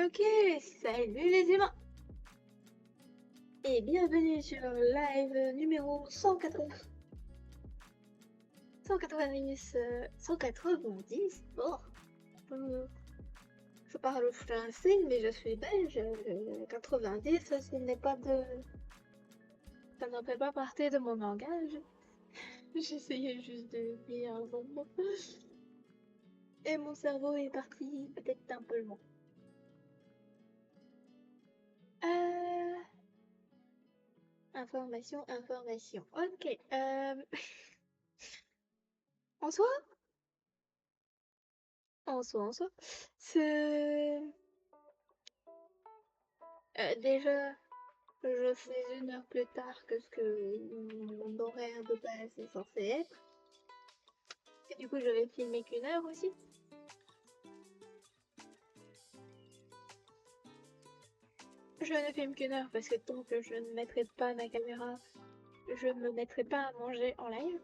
Ok, salut les humains et bienvenue sur le live numéro 190. 190. Oh, je parle français mais je suis belge. 90, ce n'est pas de... Ça ne fait pas partie de mon langage. J'essayais juste de dire un bon mot. Et mon cerveau est parti peut-être un peu loin. Euh... Information. Ok. En soi, c'est... déjà, je suis 1 heure plus tard que ce que mon horaire de base est censé être. Et du coup, je vais filmer qu'1 heure aussi. Je ne filme qu'1 heure parce que tant que je ne mettrai pas ma caméra, je me mettrai pas à manger en live.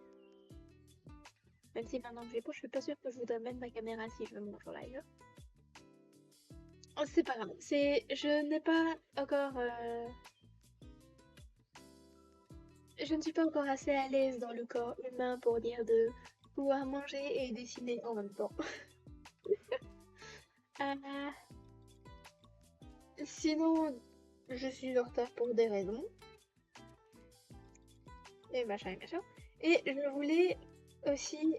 Même si maintenant que j'ai pas, je suis pas sûre que je voudrais mettre ma caméra si je mange en live. Oh, c'est pas grave. Je n'ai pas encore... Je ne suis pas encore assez à l'aise dans le corps humain pour dire de pouvoir manger et dessiner en même temps. Euh, Sinon, je suis en retard pour des raisons. Et machin et machin. Et je voulais aussi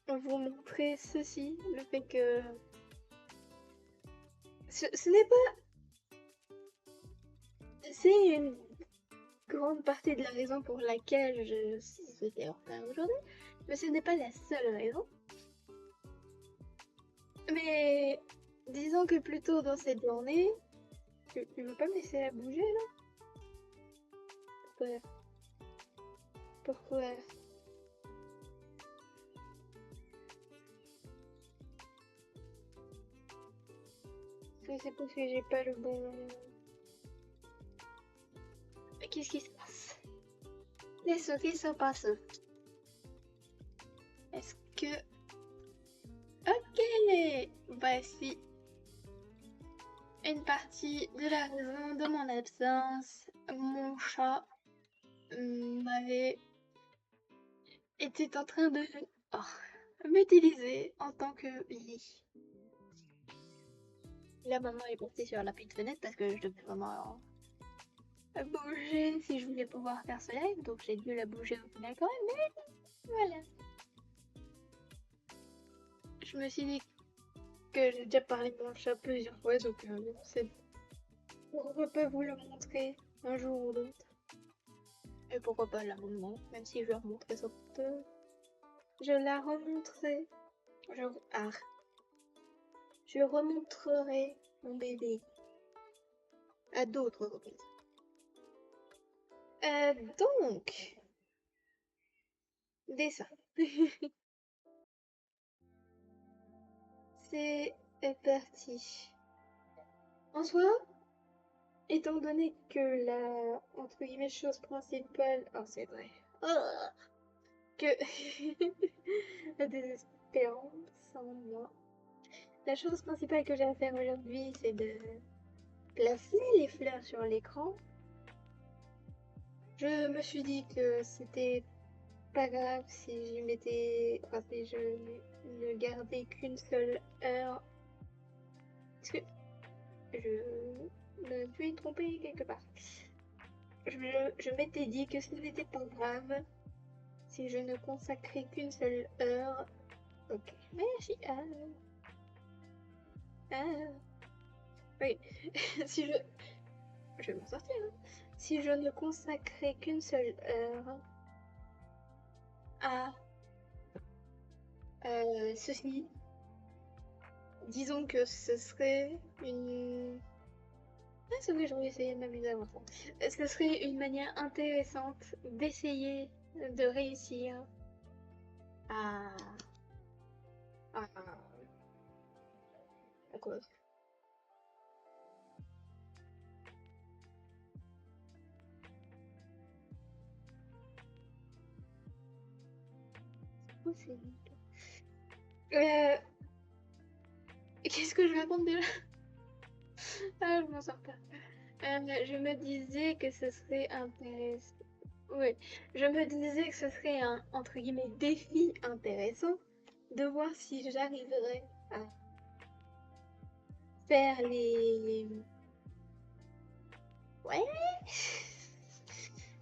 vous montrer ceci, le fait que... Ce n'est pas... C'est une grande partie de la raison pour laquelle je suis en retard aujourd'hui. Mais ce n'est pas la seule raison. Mais disons que plus tôt dans cette journée... Tu veux pas me laisser la bouger là? Ouais. Pourquoi? C'est parce que j'ai pas le bon... Qu'est-ce qui se passe? Qu'est-ce qui se passe? Est-ce que... Ok! Voici une partie de la raison de mon absence. Mon chat était en train de m'utiliser en tant que lit. Là maintenant il est parti sur la petite fenêtre parce que je devais vraiment bouger si je voulais pouvoir faire ce live, donc j'ai dû la bouger au final quand même, mais voilà. Je me suis dit que j'ai déjà parlé de mon chat plusieurs fois, donc pourquoi pas vous le montrer un jour ou l'autre. Et pourquoi pas la maman, même si je vais remontrer ça je la remontrerai. Je remontrerai mon bébé à d'autres reprises. Donc, dessin. C'est parti. En soi, étant donné que la, entre guillemets, chose principale... Oh, c'est vrai. Que... la désespérance en moi. La chose principale que j'ai à faire aujourd'hui, c'est de placer les fleurs sur l'écran. Je me suis dit que c'était pas grave si j'y mettais... Enfin, si je ne gardais qu'une seule heure. Parce que je me suis trompée quelque part. Je m'étais dit que ce n'était pas grave si je ne consacrais qu'une seule heure. Ok, merci. Oui, si je... Je vais m'en sortir. Hein. Si je ne consacrais qu'une seule heure à ceci, disons que ce serait une... Ah, c'est vrai, j'aurais essayé de m'amuser avant ça. Ce serait une manière intéressante d'essayer de réussir à... à... à quoi? Oh, c'est... Qu'est-ce que je raconte déjà? Ah, je m'en sors pas. Je me disais que ce serait intéressant. Oui, je me disais que ce serait un, entre guillemets, défi intéressant de voir si j'arriverais à faire les... Ouais,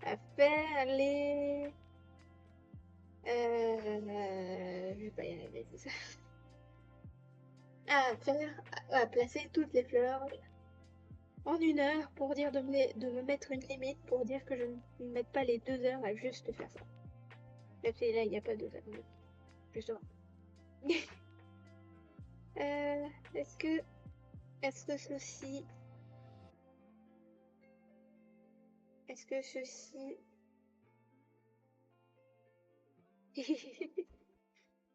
à faire les... Je vais pas y arriver, c'est ça. À faire, à placer toutes les fleurs en 1 heure pour dire de me mettre une limite pour dire que je ne mette pas les 2 heures à juste faire ça. Même si là, il n'y a pas 2 heures, justement. Euh, est-ce que, ceci, est-ce que ceci,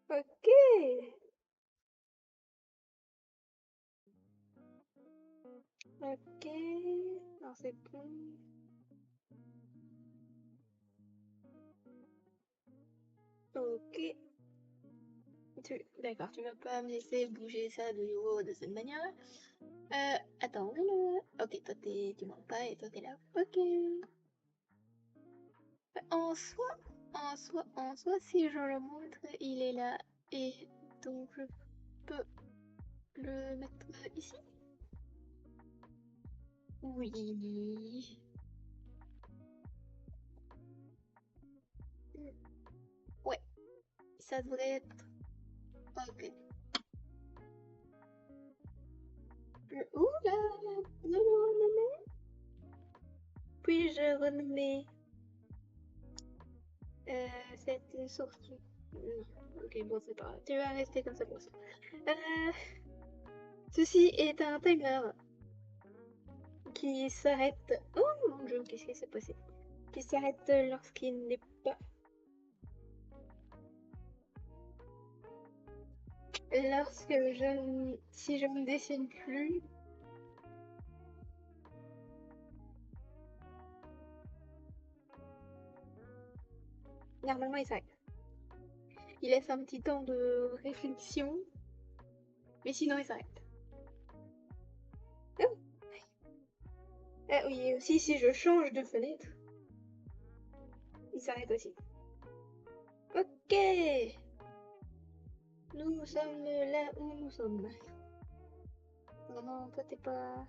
ok, ok, non c'est bon, ok, d'accord, tu vas pas me laisser bouger ça de nouveau de cette manière. Attends, ok, toi tu manques pas et toi t'es là, ok. En soi, si je le montre, il est là. Et donc, je peux le mettre ici? Oui. Ouais, ça devrait être... Ok. Ouh là là, non, non, non, non. Puis-je renommer cette sortie? Non. Ok, bon, c'est pas grave. Tu vas rester comme ça pour ça. Euh, Ceci est un timer qui s'arrête... Oh mon dieu, qu'est-ce qui s'est passé? Qui s'arrête lorsqu'il n'est pas... Lorsque je... Si je ne dessine plus... Normalement, il s'arrête. Il laisse un petit temps de réflexion, mais sinon, il s'arrête. Oh. Ah oui, et aussi, si je change de fenêtre, il s'arrête aussi. Ok. Nous sommes là où nous sommes. Non, non, toi, t'es pas...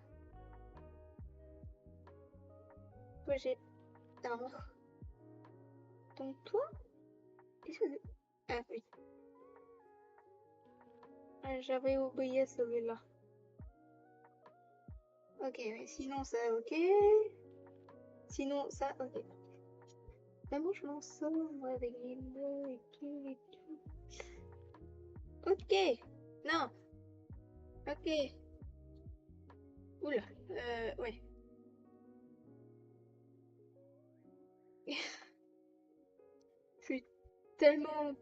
Toi, j'ai... Non. Donc, toi, qu'est-ce que... Ah oui. Ah, j'avais oublié celui-là. Ok, ouais. Sinon, ça, ok. Sinon, ça, ok. Vraiment, je m'en sors, moi, avec les mots et tout et tout. Ok. Non. Ok. Oula. Ouais. Je suis tellement...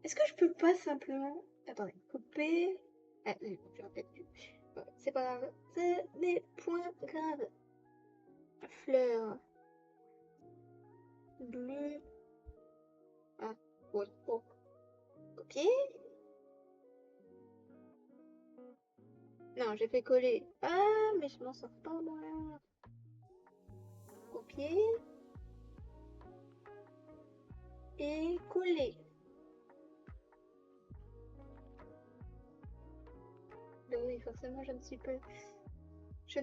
Est-ce que je peux pas simplement... Attendez, couper... Ah, oui, j'aurais peut-être dû. Ouais, c'est pas grave. Ce n'est point grave. Fleur bleue. Ah, ouais, bon. Copier. Non, j'ai fait coller. Ah, mais je m'en sors pas, moi. Copier. Et coller. Ben oui, forcément, je ne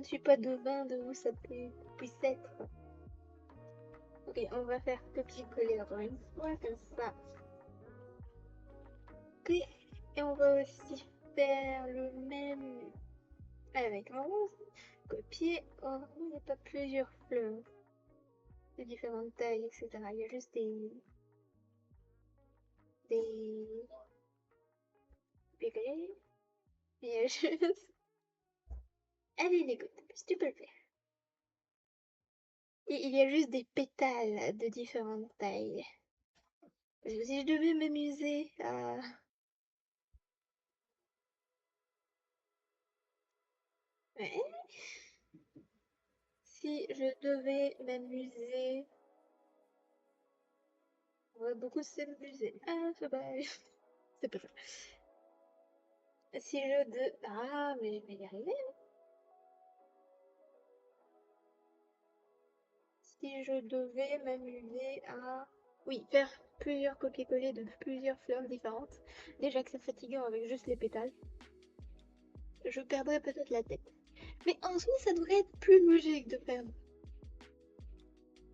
suis pas devin de où ça puisse être. Ok, on va faire copier-coller encore une fois, comme ça. Ok, et on va aussi faire le même avec un rose. Copier. Oh, il n'y a pas plusieurs fleurs de différentes tailles, etc. Il y a juste des... Des... Il y a juste... Allez, écoute, si tu peux le faire. Et il y a juste des pétales de différentes tailles. Parce que si je devais m'amuser à... Ouais. Si je devais m'amuser... On va beaucoup s'amuser. Ah, c'est pas... c'est pas ça. Si je de... Ah, mais je vais y arriver. Si je devais m'amuser à... Oui, faire plusieurs copier-coller de plusieurs fleurs différentes. Déjà que c'est fatigant avec juste les pétales. Je perdrais peut-être la tête. Mais en soi, ça devrait être plus logique de faire...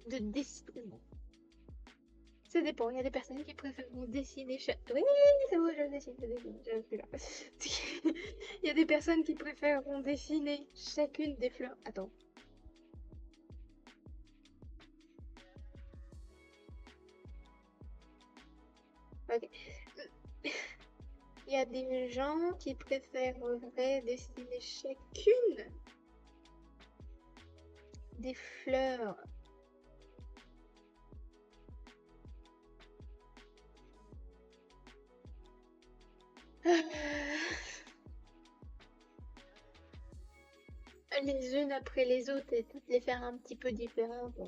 De dessiner. Ça dépend, il y a des personnes qui préfèrent dessiner chaque... Oui, c'est vrai, je dessine, je suis là. Il y a des personnes qui préfèrent dessiner chacune des fleurs. Attends. Ok. Il y a des gens qui préféreraient dessiner chacune des fleurs. Les unes après les autres et toutes les faire un petit peu différentes.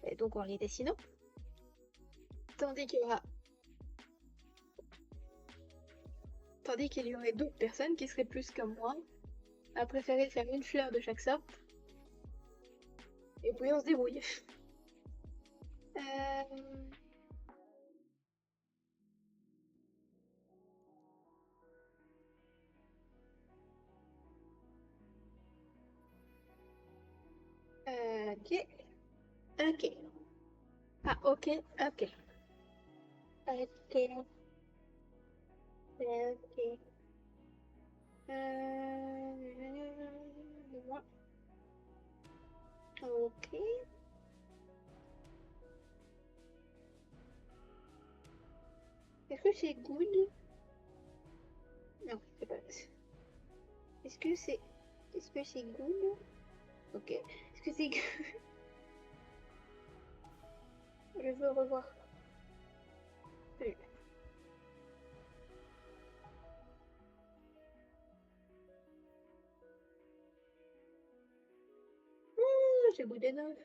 Et donc en les dessinant. Tandis qu'il y aura... Tandis qu'il y aurait d'autres personnes qui seraient plus comme moi, à préférer faire une fleur de chaque sorte. Et puis on se débrouille. Euh... Ok. Ok. Ah, ok. Ok. Ok. Ok. Ok. Est-ce que c'est good? Non, c'est pas. Est-ce que c'est. Est-ce que c'est good? Ok. Est-ce que c'est good? Je veux revoir. Celui-là. J'ai good enough.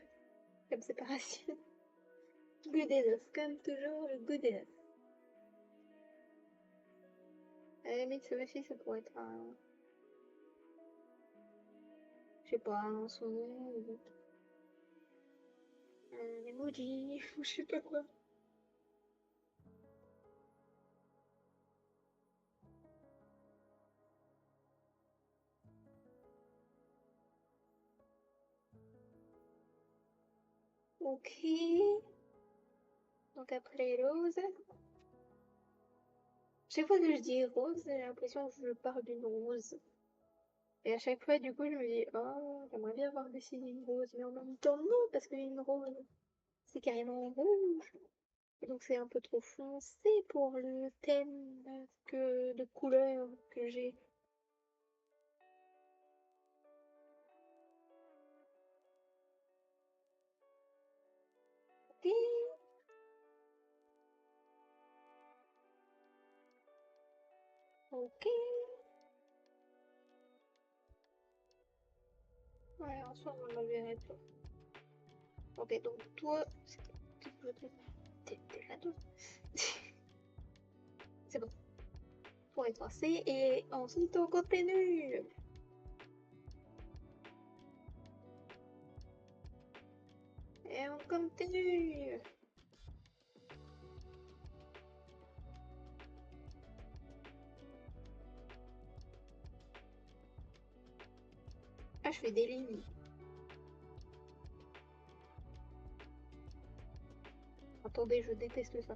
Comme séparation. Good enough. Comme toujours, le good enough. À la limite, celui-ci, ça pourrait être un. Je sais pas, un son ou un emoji ou je sais pas quoi. Ok. Donc après les roses. Chaque fois que je dis rose, j'ai l'impression que je parle d'une rose. Et à chaque fois, du coup, je me dis, oh, j'aimerais bien avoir dessiné une rose, mais en même temps, non, parce qu'une rose, c'est carrément rouge. Et donc, c'est un peu trop foncé pour le thème de couleur que j'ai. Ok, ok. Ouais, en soi, on verrait pas. Ok, donc toi, t'es là-dedans. C'est bon, pour être lancé, et ensuite on continue. Et on continue. Ah, je fais des lignes. Attendez, je déteste ça.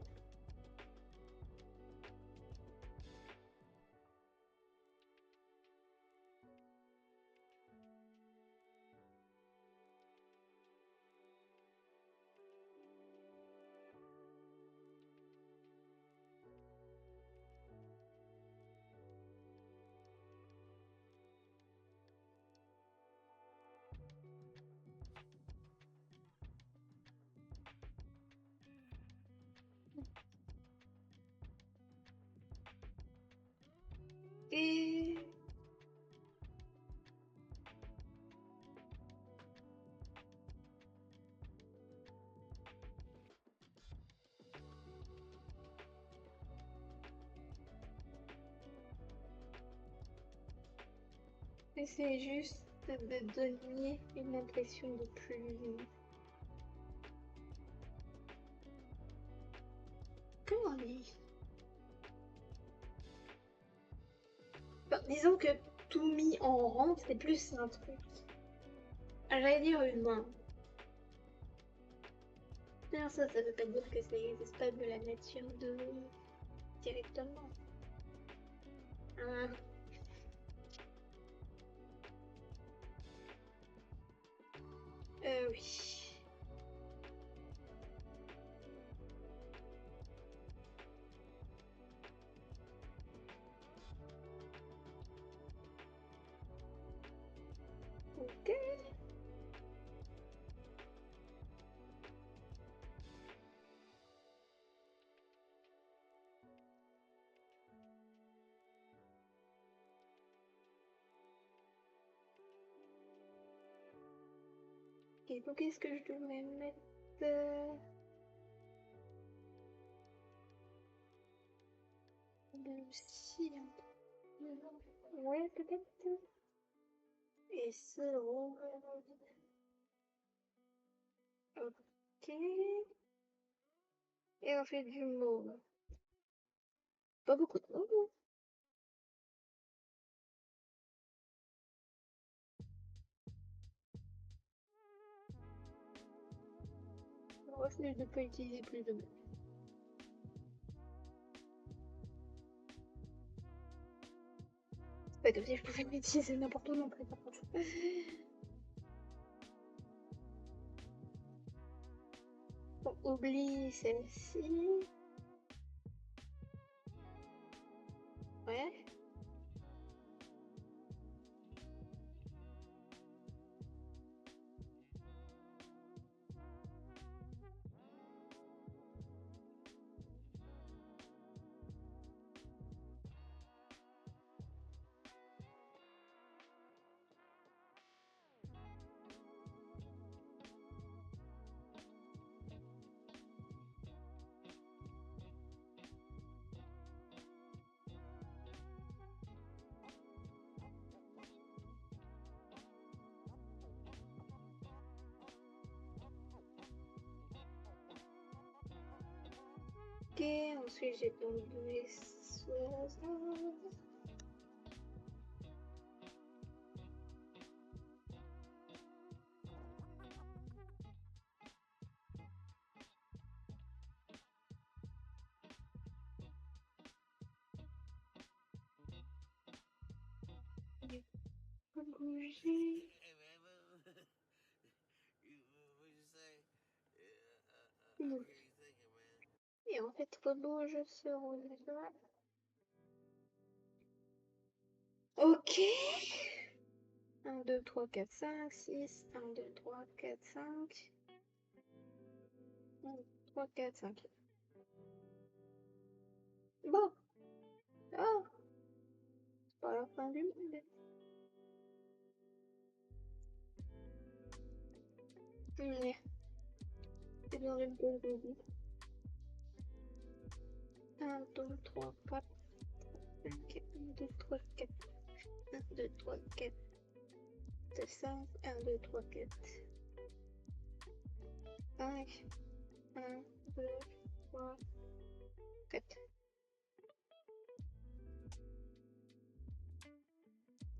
C'est juste de donner une impression de plus... Comment dire? Enfin, disons que tout mis en rang, c'est plus un truc. J'allais dire humain. Non, ça veut pas dire que ça n'existe pas de la nature de... directement. Hein. Oui. Ok. Et donc, est-ce que je devrais mettre... Si, un peu. Ouais, peut-être. Et ce rouge. Ok. Et on fait du mauve. Pas beaucoup de mauve. On refuse de ne pas utiliser plus de mauve. C'est pas comme si je pouvais l'utiliser n'importe où non plus, par contre. Bon, oublie celle-ci. Ouais. Ok, ensuite j'ai tombé sur ça. Bouger. Et en fait, rebouge ce rouge-là. Ok. 1, 2, 3, 4, 5, 6. 1, 2, 3, 4, 5. 1, 2, 3, 4, 5. Bon. Ah. C'est pas la fin du monde. Mais. C'est dans le bon début. 1, 2, 3, 4, 5. 1, 2, 3, 4. 1, 2, 3, 4. 5. 1, 2, 3, 4. 5. 1, 2, 3, 4.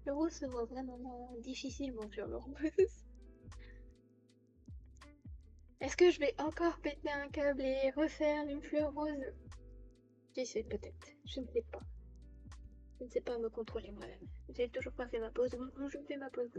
Le rose se voit vraiment difficilement sur leur buzz. Est-ce que je vais encore péter un câble et refaire une fleur rose? J'y sais peut-être. Je ne sais pas. Je ne sais pas me contrôler moi-même. J'ai toujours pas fait ma pause. Je fais ma pause.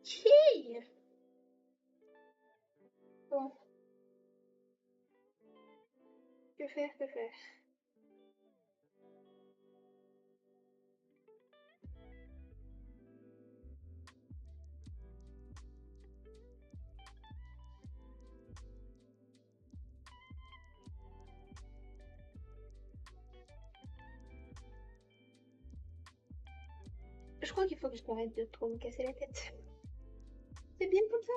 Ok. Bon. Que faire, que faire? Je crois qu'il faut que je m'arrête de trop me casser la tête. C'est bien comme ça.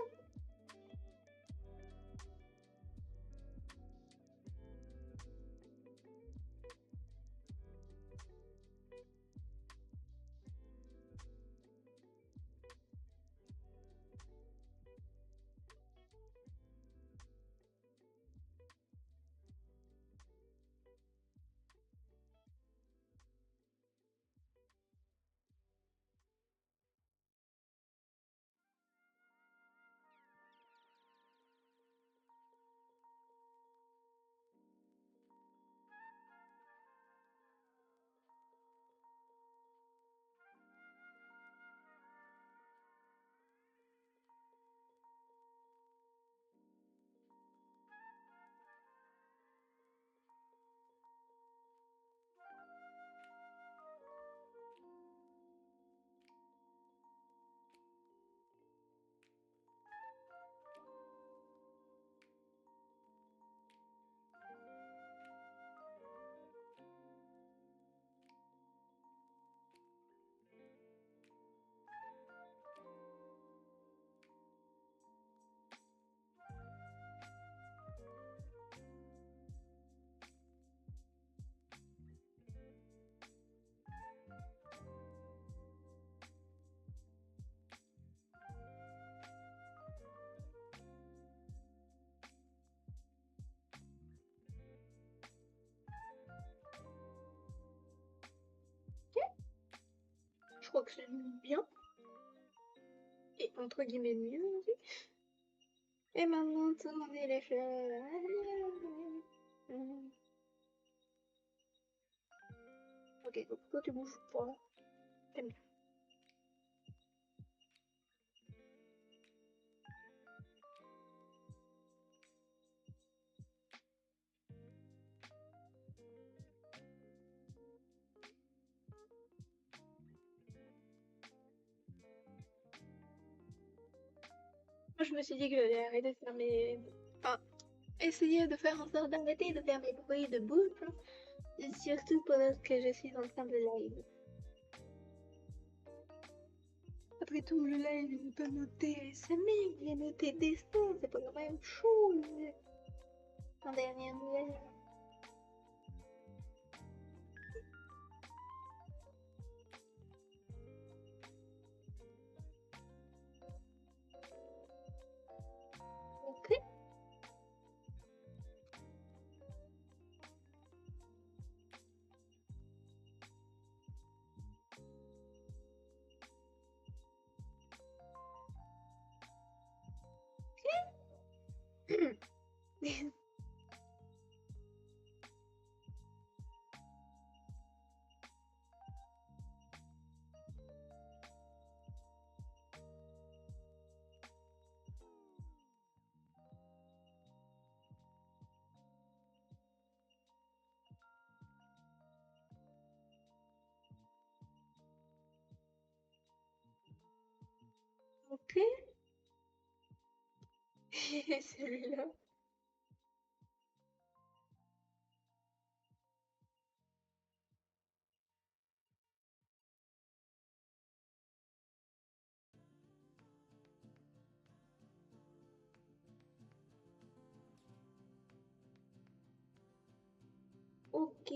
Je crois que c'est bien. Et entre guillemets mieux aussi. Et maintenant, tournez les fleurs. Ok, donc toi tu bouges pas. T'aimes bien. Moi, je me suis dit que j'allais arrêter de faire mes... Enfin, essayer de faire en sorte d'arrêter de faire mes bruits de bouche. Surtout pendant que je suis en train de live. Après tout, le live, il n'est pas noté SMI, il est noté dessin, c'est pas la même chose. En dernière nouvelle. Ok. Ok. Celui-là. Ok.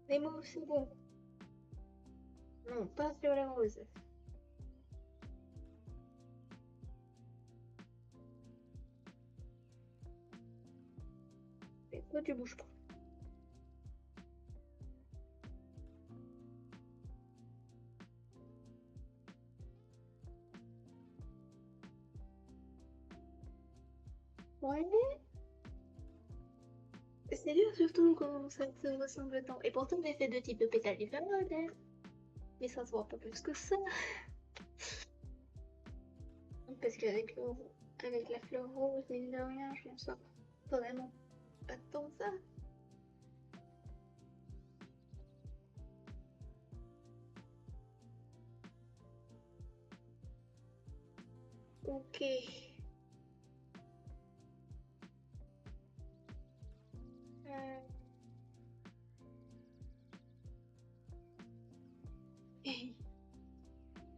Les mots, c'est bon. Non, pas sur la rose. Et toi, tu bouges pas. Ouais. C'est dur surtout quand ça se ressemble tant. Et pourtant, j'ai fait deux types de pétales différents, hein. Mais ça se voit pas plus que ça. Parce qu'avec avec la fleur rose, mine de rien, je m'en sors vraiment pas tant ça. Ok.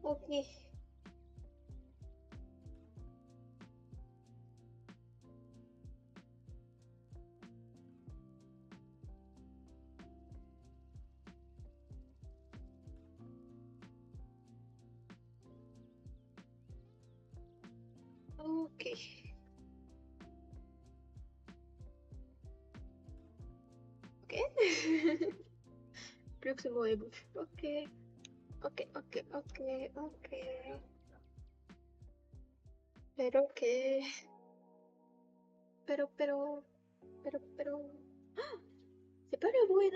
Ok. Ok. Ok. Plus que ce mot est bouche. Ok. Ok, ok, ok, ok. Pero que. Pero. C'est pas le bruit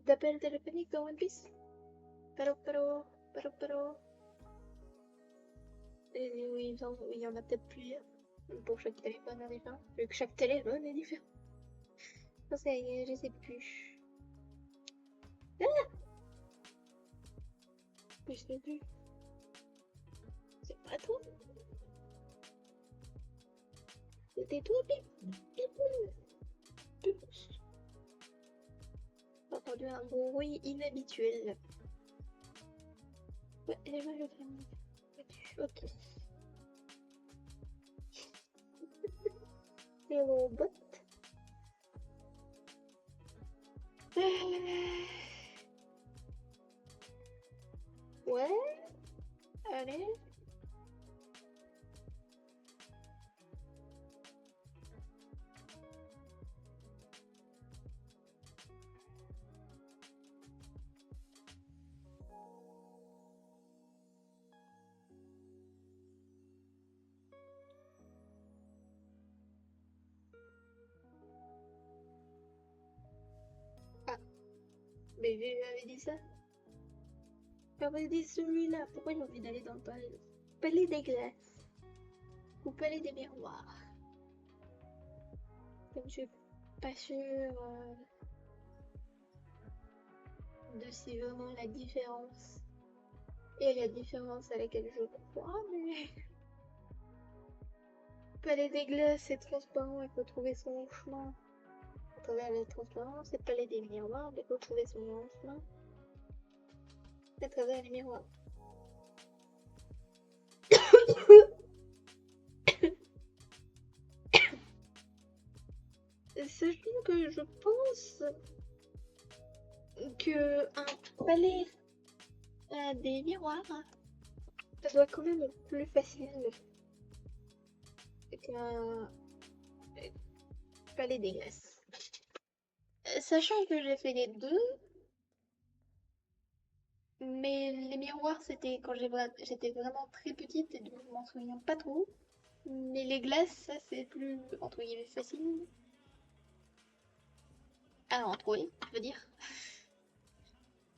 d'appel téléphonique dans One Piece? Pero. Et oui, il y en a peut-être plusieurs. Pour chaque téléphone est différent. Vu que chaque téléphone est différent. Non, ça y est, je sais plus. Ah! Je sais plus. C'est pas toi. C'était toi, Pip. J'ai entendu un bruit inhabituel. Ouais, les mains, je fais. Ok. Les robots. Ouais. Allez. Ah, mais j'avais dit ça. J'avais dit celui-là. Pourquoi j'ai envie d'aller dans le palais des glaces ou palais des miroirs? Comme je suis pas sûre de si vraiment la différence et la différence à laquelle je crois, mais palais des glaces c'est transparent, il faut trouver son chemin à travers la transparence. Et palais des miroirs, il faut trouver son chemin à travers les miroirs. Sachant que je pense que un palais des miroirs, ça doit quand même être plus facile qu'un palais des glaces. Sachant que j'ai fait les deux, mais les miroirs c'était quand j'étais vraiment très petite et donc je m'en souviens pas trop. Mais les glaces, ça c'est plus entre guillemets facile à en trouver, je veux dire.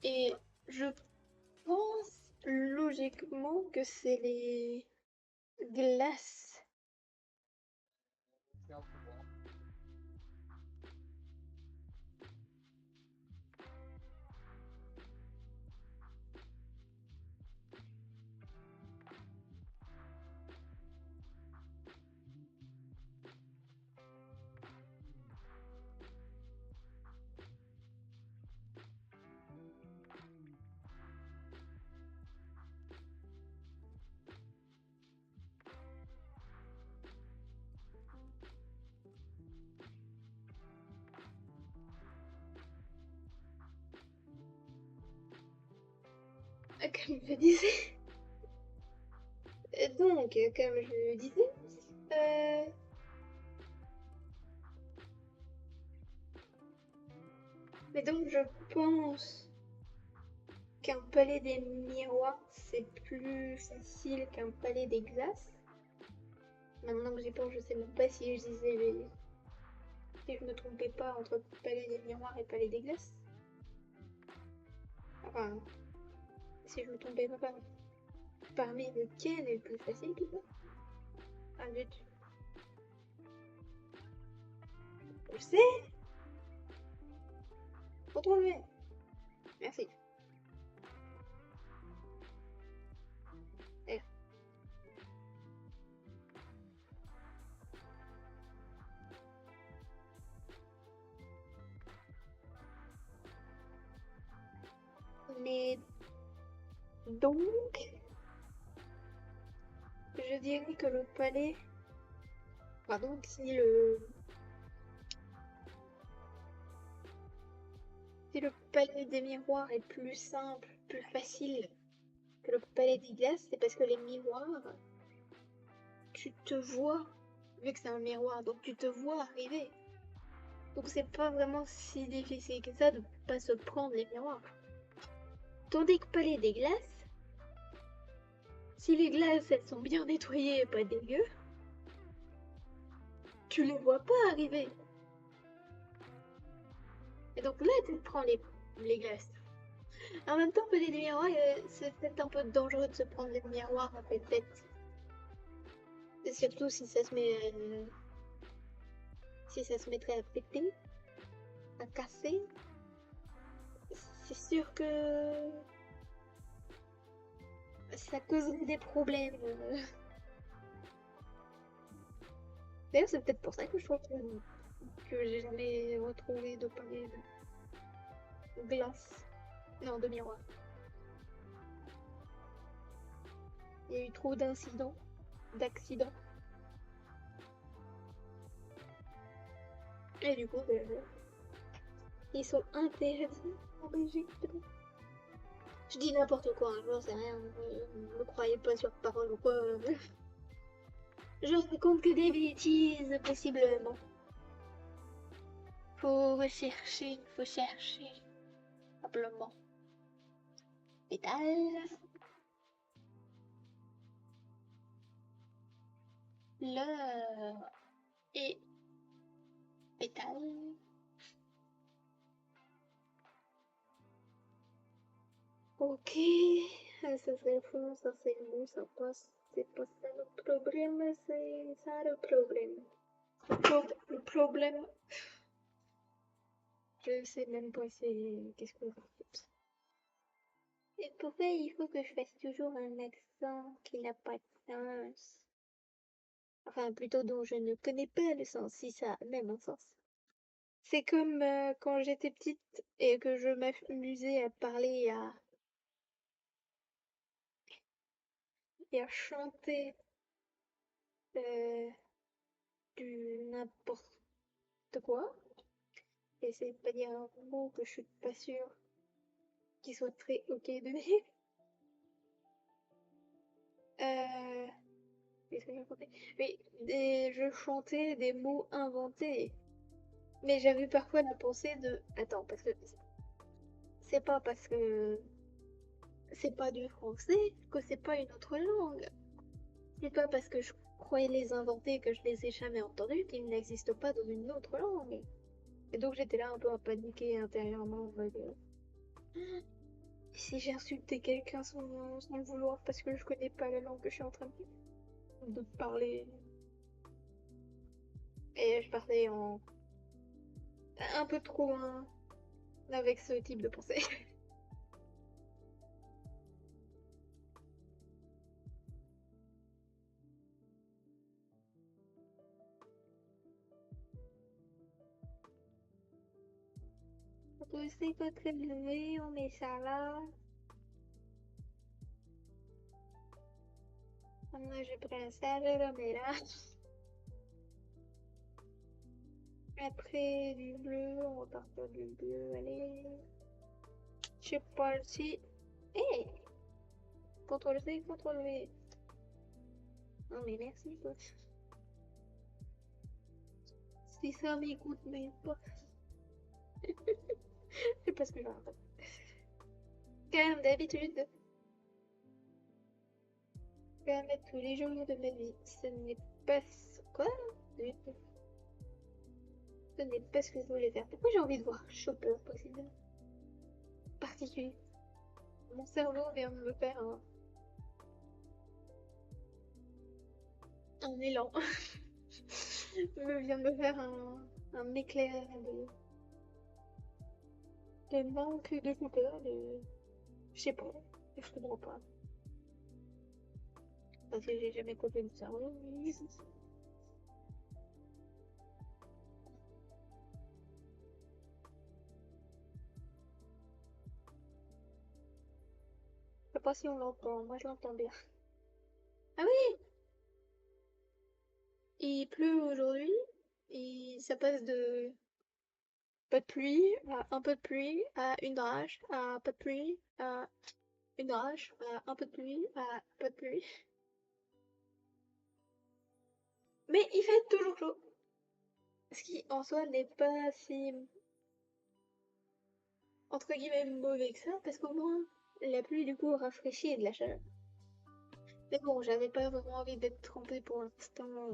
Et je pense logiquement que c'est les glaces. Comme je disais. Donc, comme je disais, mais donc je pense qu'un palais des miroirs c'est plus facile qu'un palais des glaces. Maintenant que j'y pense, je sais même pas si je disais, si je me trompais pas entre palais des miroirs et palais des glaces. Enfin, si je me trompais pas parmi lequel est le plus facile, tout ça. Ah, zut. Je sais. Retrouver. Merci. Eh. Mais donc, je dirais que le palais. Pardon, si le palais des miroirs est plus simple, plus facile que le palais des glaces, c'est parce que les miroirs, tu te vois, vu que c'est un miroir, donc tu te vois arriver. Donc c'est pas vraiment si difficile que ça de pas se prendre les miroirs. Tandis que palais des glaces, si les glaces elles sont bien nettoyées et pas dégueu, tu les vois pas arriver. Et donc là tu te prends les glaces. En même temps, palais des miroirs, c'est peut-être un peu dangereux de se prendre les miroirs en fait tête. Et surtout si ça se mettrait à péter, à casser, c'est sûr que ça causerait des problèmes. D'ailleurs, c'est peut-être pour ça que je trouve que j'ai jamais retrouvé de palais de glace. Non, de miroir. Il y a eu trop d'accidents. Et du coup, ils sont interdits en Belgique, peut-être. Je dis n'importe quoi, hein, j'en sais rien. Ne me croyez pas sur parole ou quoi. Je raconte que des bêtises, possiblement. Faut chercher. Simplement. Pétale. Le et pétale. Ok, ça c'est fou, ça c'est bon, ça passe. C'est pas ça le problème, c'est ça le problème. Le problème, je sais même pas qu'est-ce que c'est. Et pourquoi il faut que je fasse toujours un accent qui n'a pas de sens? Enfin, plutôt dont je ne connais pas le sens, si ça a même un sens. C'est comme quand j'étais petite et que je m'amusais à parler et à chanter euh, du n'importe quoi. Essayer de pas dire un mot que je suis pas sûre qu'il soit très ok de dire. Qu'est-ce que je racontais? Oui, je chantais des mots inventés. Mais j'avais parfois la pensée de. Attends, parce que c'est pas parce que c'est pas du français que c'est pas une autre langue. C'est pas parce que je croyais les inventer que je les ai jamais entendus qu'ils n'existent pas dans une autre langue. Et donc j'étais là un peu à paniquer intérieurement en mode, si j'ai insulté quelqu'un sans le vouloir parce que je connais pas la langue que je suis en train de parler. Et je parlais un peu trop loin avec ce type de pensée. C'est pas très levé, on met ça là. Moi je prends ça, je le mets là. Après du bleu, on repart sur du bleu, allez. Je sais pas si. Hey! CTRL C, CTRL V. Non mais merci quoi. Si ça m'écoute, mais pas. C'est pas ce que je raconte. Comme d'habitude. Comme tous les jours de ma vie. Ce n'est pas. Quoi? Ce n'est pas ce que je voulais faire. Pourquoi j'ai envie de voir Chopper possible? Particulier. Mon cerveau vient de me faire un élan me vient de me faire un éclair de manque de couleur, de... Je sais pas, je comprends pas. Parce que j'ai jamais coupé le cerveau, mais... Je sais pas si on l'entend, moi je l'entends bien. Ah oui, il pleut aujourd'hui, et ça passe de pas de pluie à un peu de pluie à une orage, à pas de pluie, à une orage, à un peu de pluie, à pas de pluie. Mais il fait toujours chaud. Ce qui en soi n'est pas si entre guillemets mauvais que ça, parce qu'au moins la pluie du coup rafraîchit de la chaleur. Mais bon, j'avais pas vraiment envie d'être trempée pour l'instant.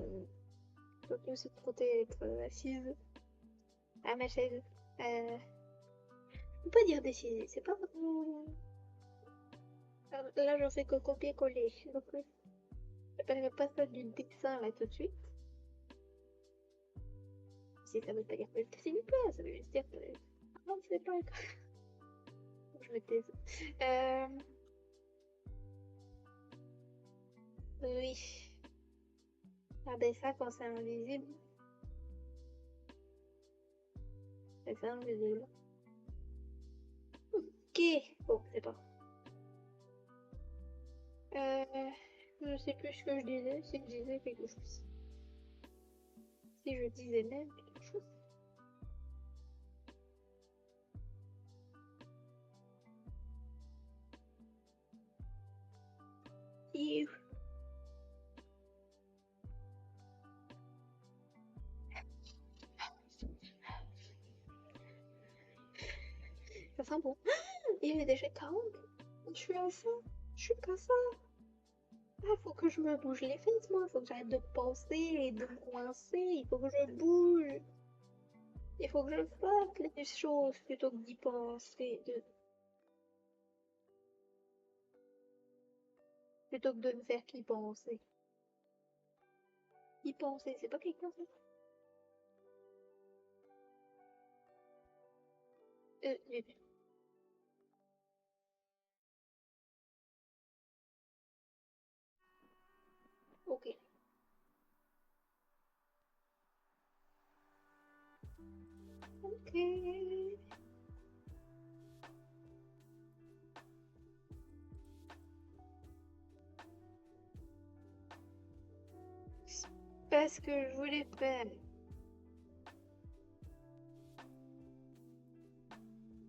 Surtout se trotter être assise à ma chaise. On peut dire décider, c'est pas vraiment. Là, j'en fais que copier-coller. Donc, j'appellerais pas ça du dessin là tout de suite. Si ça veut pas dire que je dessine pas, ça veut juste dire que. Non, c'est pas le cas. Je me taise. Oui. Ah ben ça, quand c'est invisible, c'est invisible. Ok. Bon, c'est pas. Je sais plus ce que je disais, si je disais quelque chose. Si je disais même quelque chose. Si... Ça sent bon. Il est déjà 40. Je suis à ça. Je suis qu'à ça. Ah, faut que je me bouge les fesses, moi. Faut que j'arrête de penser et de me coincer. Il faut que je bouge. Il faut que je fasse les choses plutôt que d'y penser. Plutôt que de me faire qu'y penser. Y penser, c'est pas quelqu'un ça? Euh, euh, ok. Ok. Parce que je voulais faire.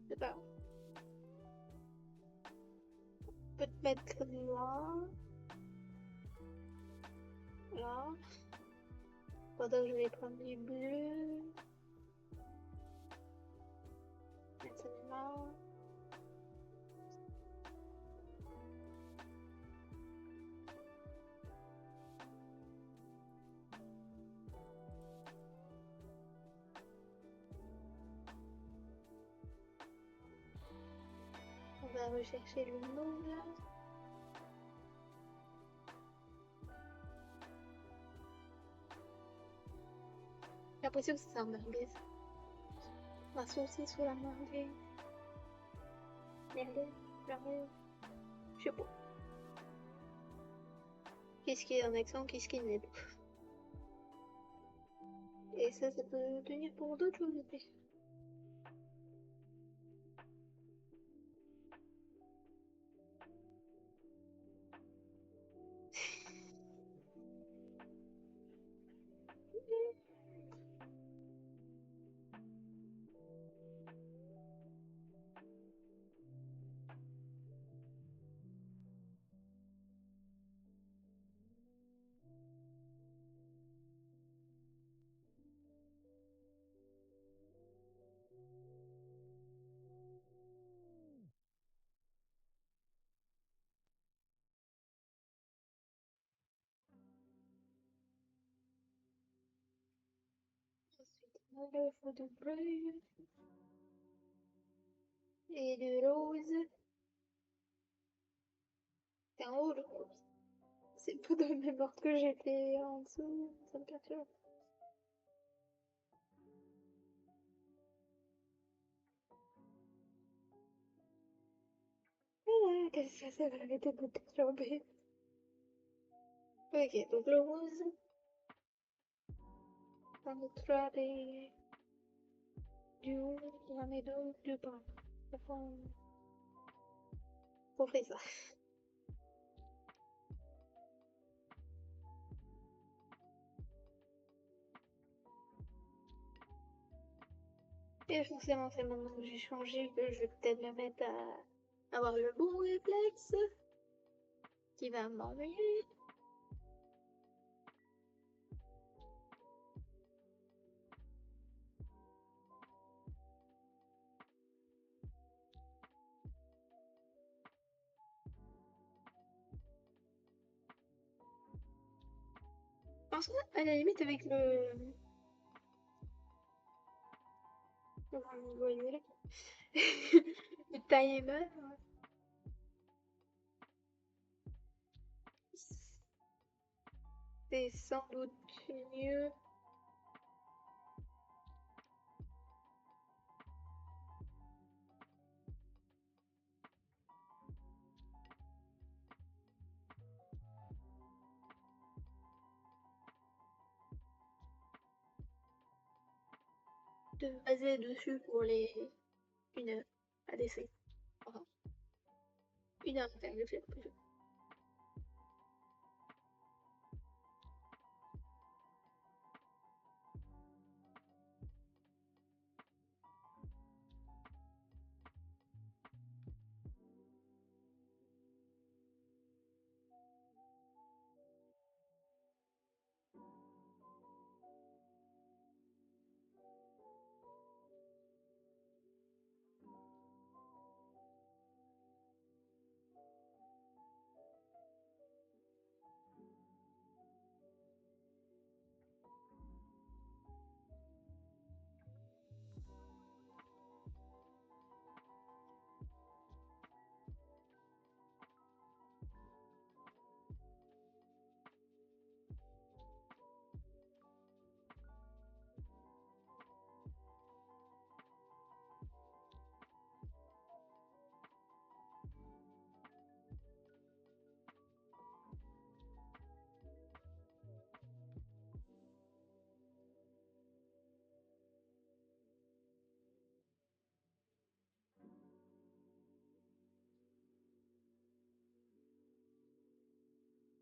C'est pas. On peut te mettre là. Là. Pendant que je vais prendre du bleu. Mettre ça là. On va rechercher le nom là. J'ai l'impression que c'est un merguez. La saucisse ou la merguez. Merguez. Merguez. Je sais pas. Qu'est-ce qui est un accent, qu'est-ce qui n'est pas. Et ça peut tenir pour d'autres choses aussi. Ensuite, on a le fond de bleu et de rose. C'est en haut le rose. C'est pas dans le même ordre que j'étais en dessous, ça me perturbe. Ah, qu'est-ce que ça va arrêter de me perturber? Ok, donc le rose. Entrare giù, rapido, giù, on fait ça. Et forcément, c'est maintenant que j'ai changé que je vais peut-être me mettre à avoir le bon réflexe qui va m'ennuyer. En soi, à la limite, avec comment vous voyez là, le timer, c'est sans doute mieux. De baser dessus pour les 1 heure à l'essai. Enfin, 1 heure en termes de film, plutôt.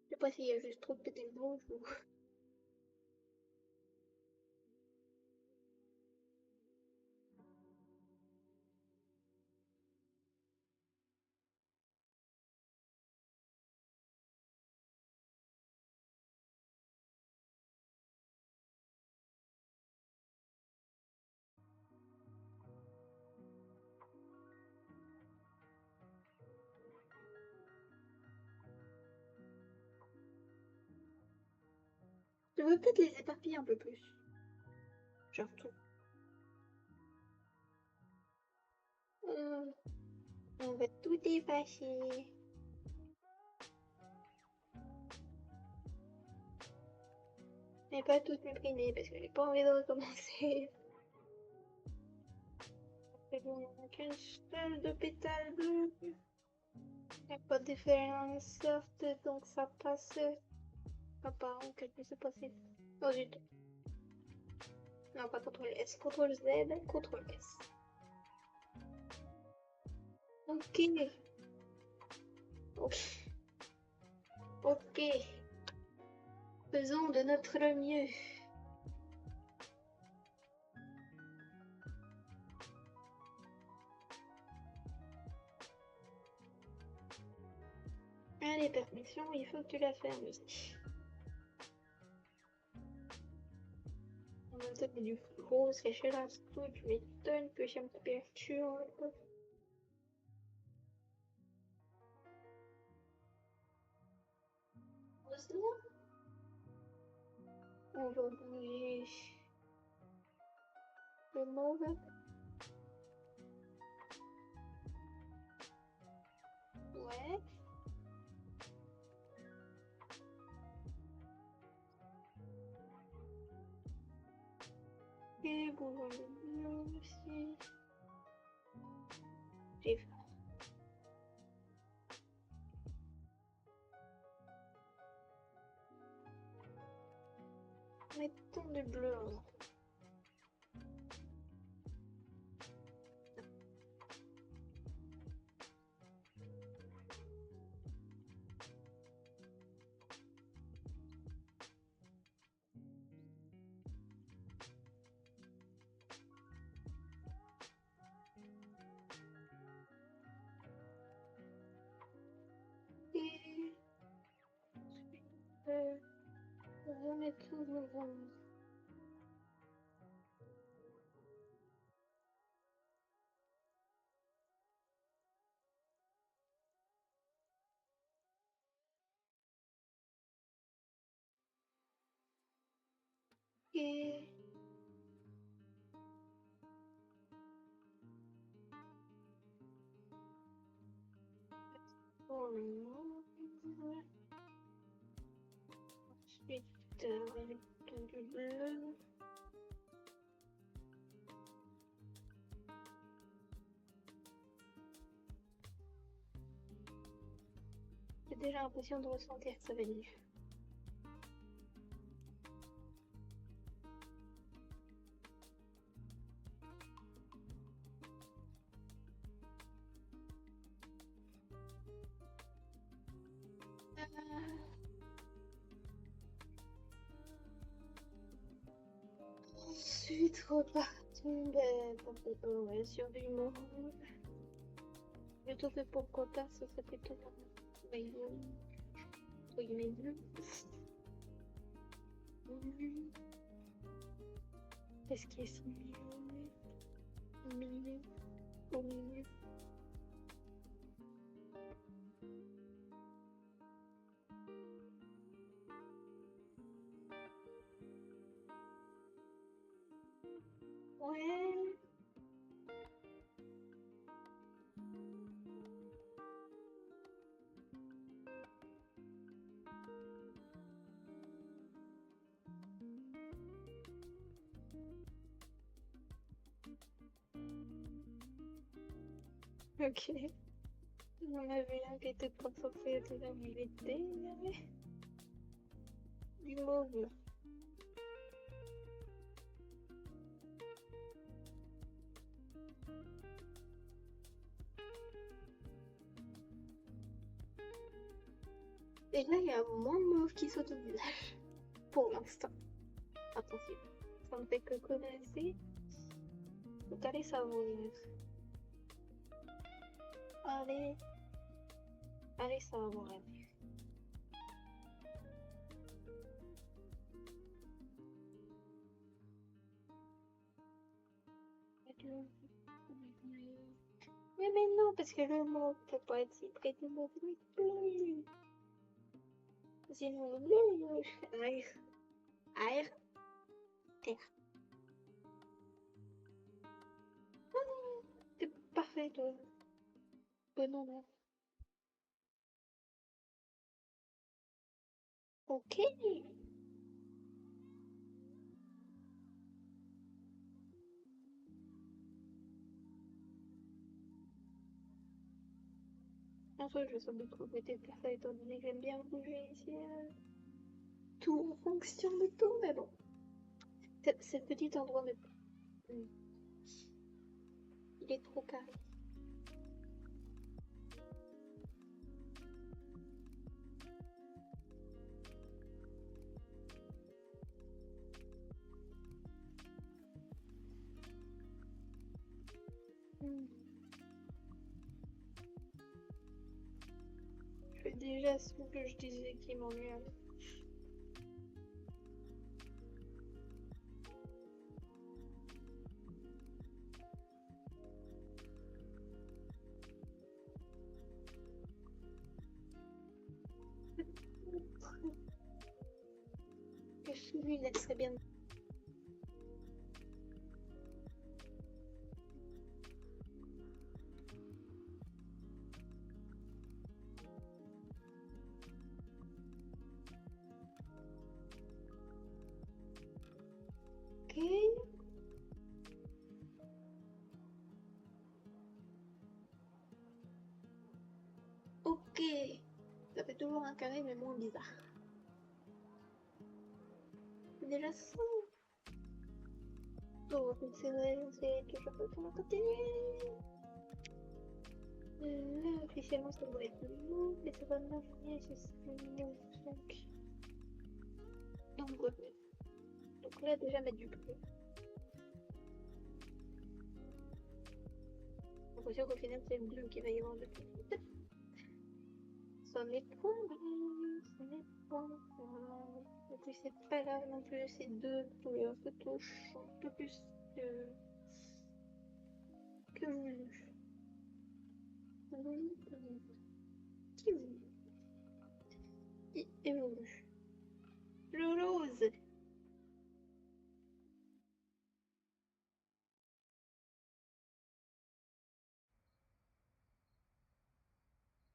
Je sais pas s'il y a juste trop de petites bouches ou. Je devrais peut-être les éparpiller un peu plus. Genre tout. On va tout effacer. Mais pas tout imprimer parce que j'ai pas envie de recommencer. Il n'y a qu'une seule de pétale bleu. Il n'y a pas d'effet insert donc ça passe. Apparemment quelque chose s'est passé. Oh zut. Non, pas CTRL S, CTRL Z, CTRL S. Ok. Ok. Ok. Faisons de notre mieux. Allez, permission, il faut que tu la fermes aussi. En même temps, il y a du rose caché là, tout, tu m'étonnes que ça me perturbe. On va bouger le mauve. Ouais. Et bon, aussi. J'ai faim. Mettons du bleu. Et on va mettre tout le monde. Et pour le moment, ensuite, mettons du bleu. J'ai déjà l'impression de ressentir que ça va être mieux. Ensuite, repartons ouais, sur du monde. Plutôt que pour Kota, ça serait plutôt entre guillemets bleu. Qu'est-ce qui est si milieu au milieu? Ouais. Ok. On avait un qui était pas censé être la vérité, mais du mauve. Et là, il y a moins de mauve qui saute au visage. Pour l'instant. Attention. Ça ne fait que commencer. Donc allez savourer. Allez. Allez savourer. Mais non, parce que le mot peut pas être si près du mot bleu. Sinon, bleu, air, air, terre. C'est parfait, toi. Bon nom. Ok. En soi, je sens beaucoup côté de faire ça étant donné que j'aime bien bouger ici. Tout en fonction de tout, mais bon. Ce petit endroit me plaît. Il est trop carré. Je fais déjà ce que je disais qui m'ennuie. Que celui-là serait bien. Ok. Ok. Ça fait toujours un carré, mais moins bizarre. C'est déjà ça. Oh, c'est vrai, c'est toujours pas comment continuer. Là, officiellement, ça doit être long, mais ça va m'amener jusqu'à 5. Nombre. Donc là, déjà, mettre du bleu. On peut dire qu'au final, c'est le bleu qui va y avoir le plus. Ça n'est pas bleu, ça n'est pas grave. Et puis, c'est pas grave non plus, c'est deux couleurs de touche, un peu plus que voulu. Qui voulu? Qui est voulu? Le rose.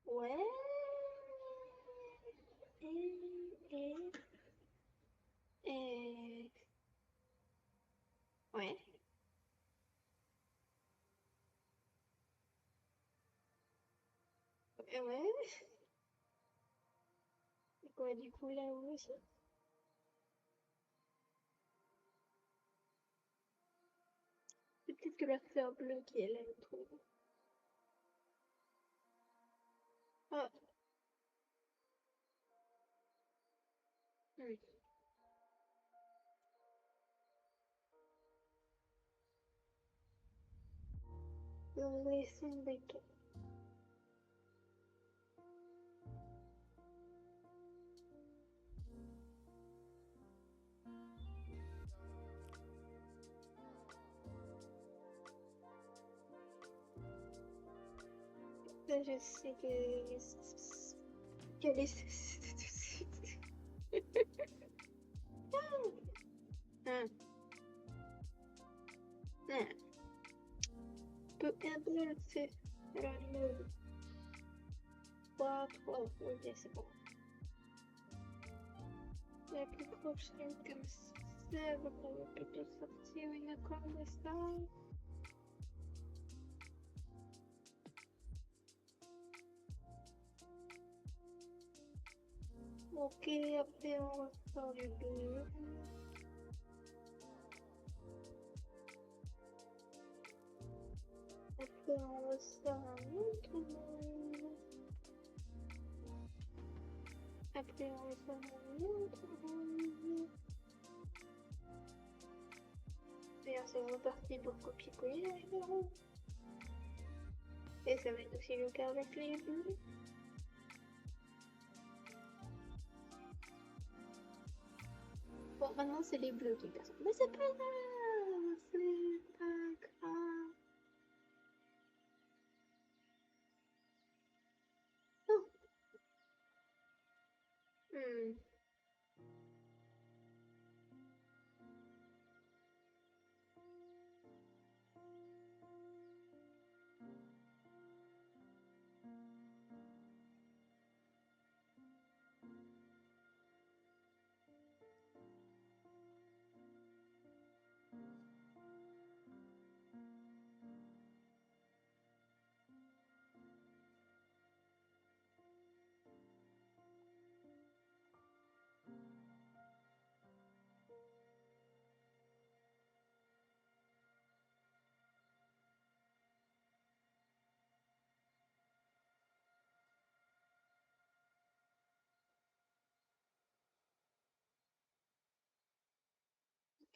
Ouais. Et... Et... Ouais. Et ouais. Et quoi, du coup, là aussi? Peut-être que la fleur bleue qui est là, elle trouve. Ah, oui. On va essayer de béton. Là, je sais qu'elle est... Ah, ah. Peu importe. Alors, le 3, 3, ok, c'est bon. La plus prochaine comme ça, donc on va plutôt sortir une corde ça. Ok, après on va faire du bleu. Après on va faire un autre bleu. Après on va faire un autre bleu. Et c'est reparti pour copier-coller avec le rose. Et ça va être aussi le cas avec les bleus. Bon, maintenant c'est les bleus qui passent. Mais c'est pas grave, c'est pas grave. Oh. Hmm.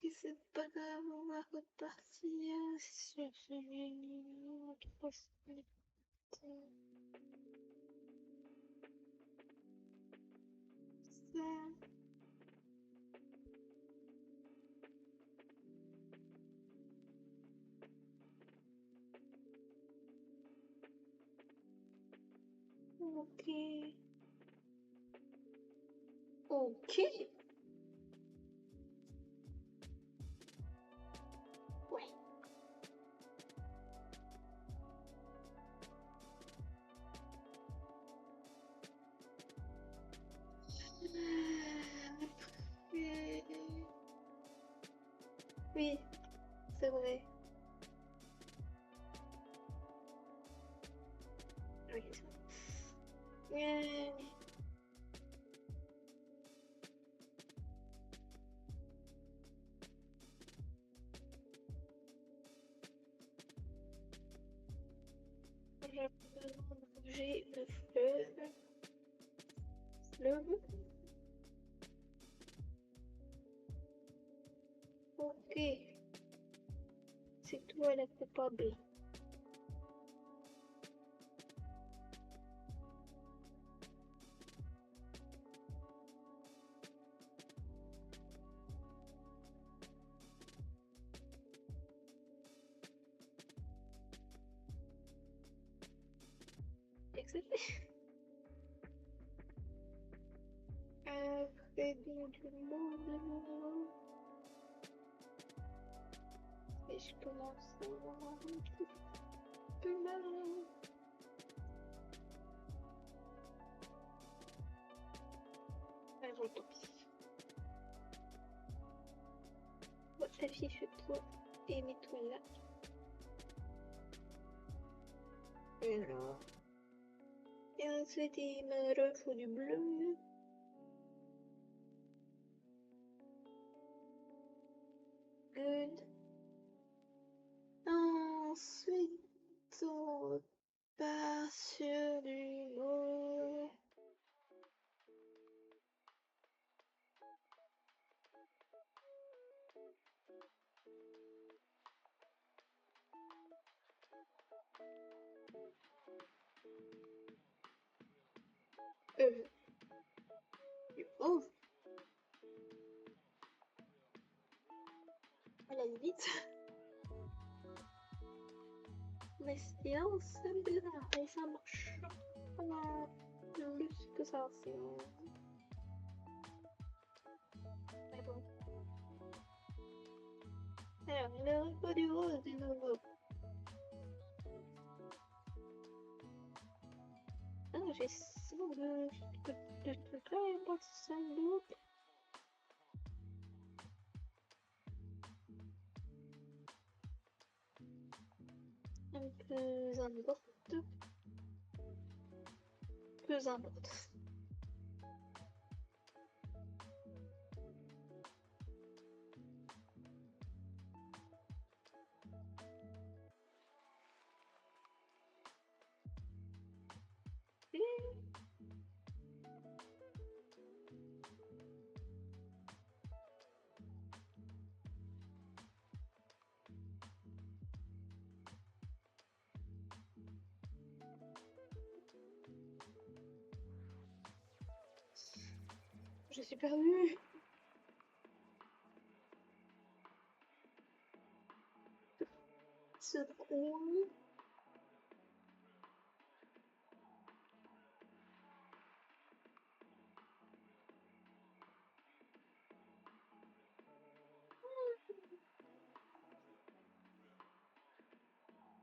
Et c'est pas grave, on va repartir sur ce numéro 300. Ça. Ok. Ok. Ouais. Après... Oui, c'est vrai. Oui, c'est vrai. J'ai besoin de bouger le fleuve. Ok. C'est toi la coupable. Après du monde. Et je commence à avoir un petit peu mal. Ah bon, tant pis. Bon, affiche-toi et mets-toi là. Alors. Et ensuite, il me refaut du bleu. Good. Ensuite, on part sur du mauve. Du mauve. À la limite. Mais sinon, c'est bizarre. Et ça marche. Voilà. Plus que ça, sinon. Mais bon. Alors, le repas du rose de nouveau. Ah, j'ai 100 de trucs là, il n'y a pas de 5 doutes. Un peu importe. Peu importe. Je suis perdue. Ce coin.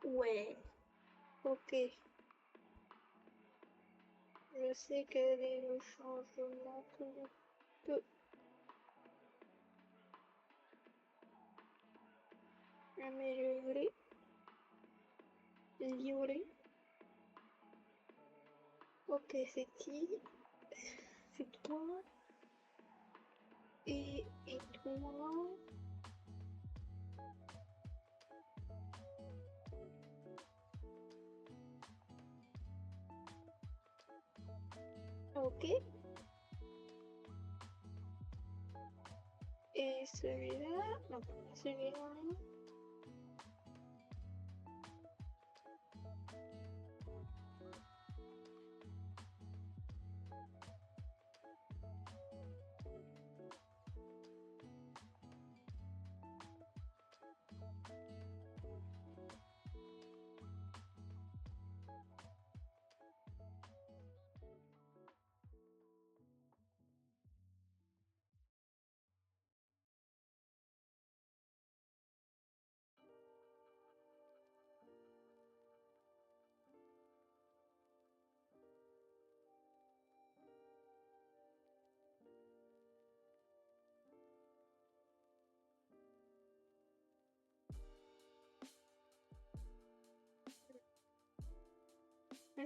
Ouais. Ok. Je sais quel est le changement que je peux améliorer. Améliorer. Ok, c'est qui? C'est toi. Et toi. Ok. Et celui-là. Non, celui-là.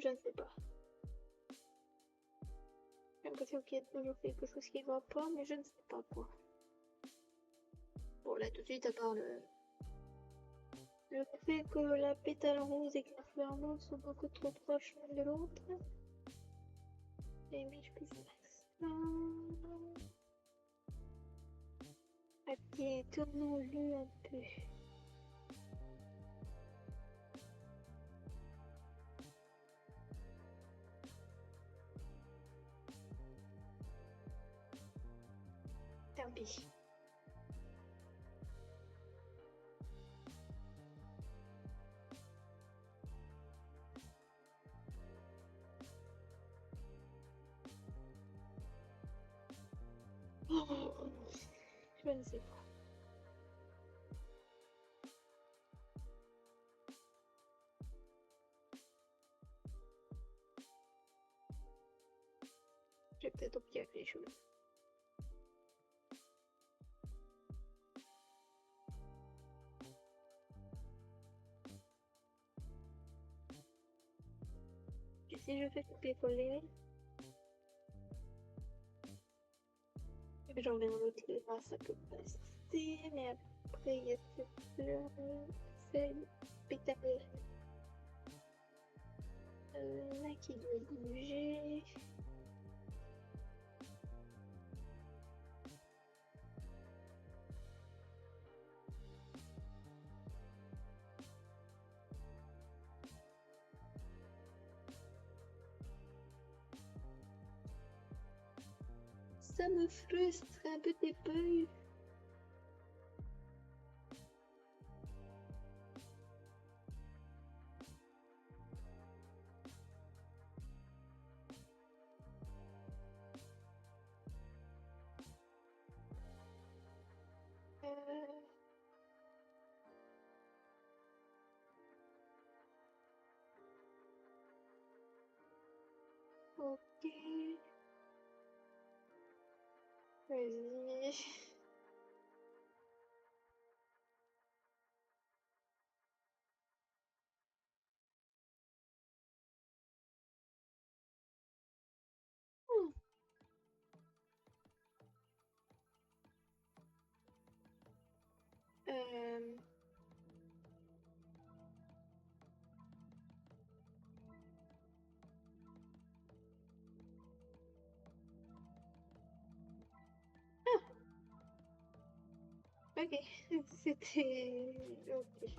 Je ne sais pas. l'impression qu'il y a toujours quelque chose qui va pas, mais je ne sais pas quoi. Bon, là, tout de suite, à part le fait que la pétale rose et que la fleur noire sont beaucoup trop proches l'une de l'autre. Et oui, je peux faire ça. Ok, tournons-le un peu. Tant pis. Oh, je ne sais pas. J'ai peut-être obtiens les choses. Et si je fais copier-coller, j'en mets un autre là, ça peut passer, mais après il y a cette fleur, c'est pétale là qui doit bouger. Ça me frustre un petit peu. Ok. Vas-y. Euh... Ok, c'était... Ok.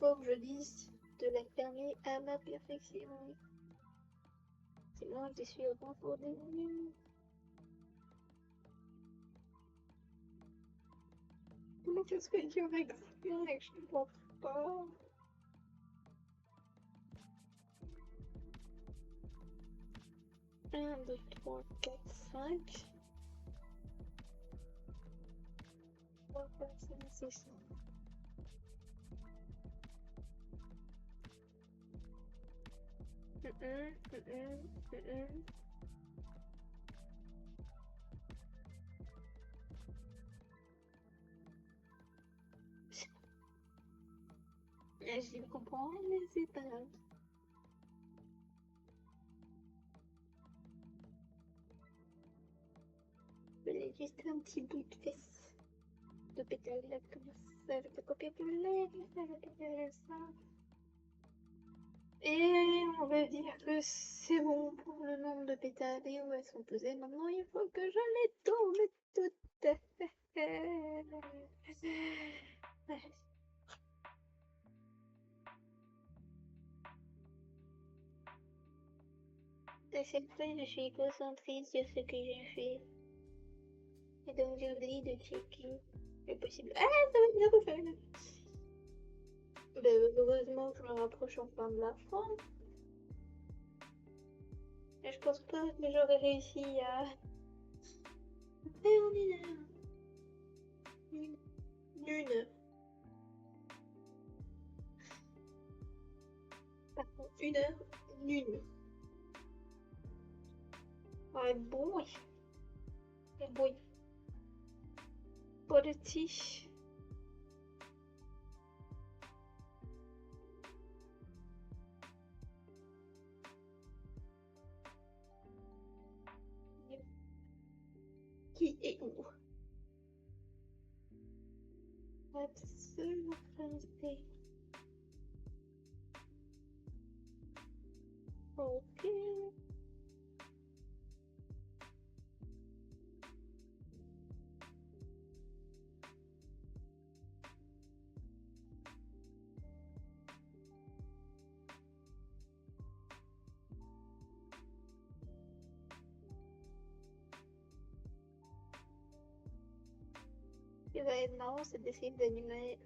Faut que je dise de la fermer à ma perfection. Sinon, je suis au bon pour des nuls. Mais qu'est-ce que tu veux que je ne comprends pas. 1, 2, 3, 4, 5. 3, 4, 5, 6. Je comprends, mais c'est pas grave. Je voulais juste un petit bout de fesse de pétale là, comme ça, avec le copier-coller, avec ça. Et on va dire que c'est bon pour le nombre de pétales et où elles sont posées. Maintenant, il faut que je les tourne toutes. certaine, je suis concentrée sur ce que j'ai fait. Et donc j'oublie de checker le possible. Ah, ça va bien refaire une. Ben, heureusement, je me rapproche enfin de la fin. Et je pense pas que j'aurais réussi à faire en une heure. Une heure. Pardon, une heure. Une. Ouais, bon, oui. Oui. Pas de tige. Qui est où? Absolument français. Ok. Ce qui va être marrant, c'est d'essayer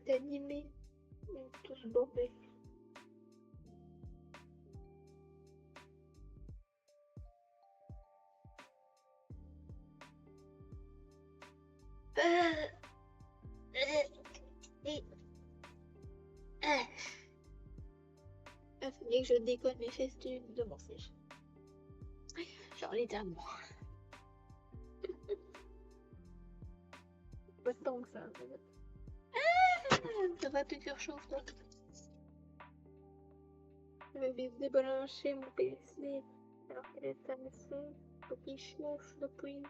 d'animer tout ce bordel. Il fallait que je décolle mes fesses de mon siège. Genre littéralement. Pas tant que ça. Ça va te faire chaud, toi. Je vais débrancher mon PC alors qu'il est assez pour qu'il chauffe depuis.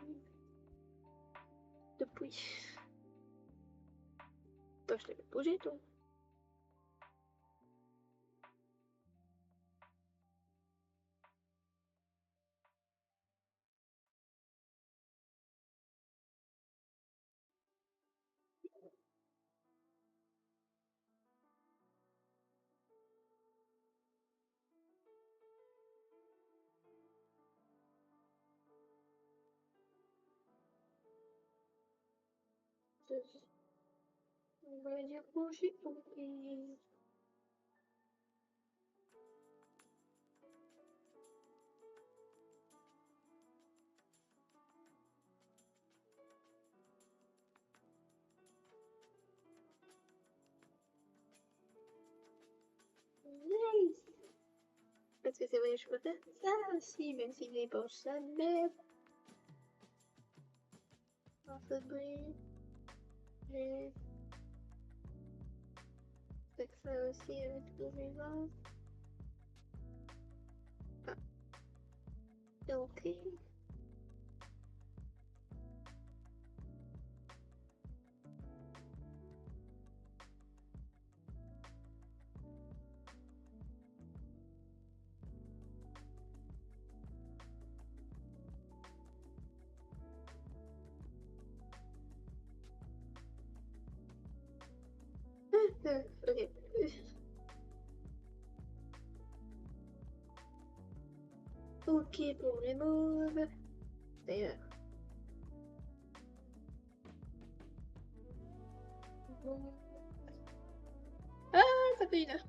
Toi, je l'avais bougé, toi. On va dire bouger, ok. Nice! Parce que c'est vrai, je peux faire ça aussi, même s'il n'est pas jamais. Un peu de bruit. Je fais ça aussi avec les vents. Ah, ok. Ok. Ok pour les moves. D'ailleurs. Bon. Ah, ça fait une heure.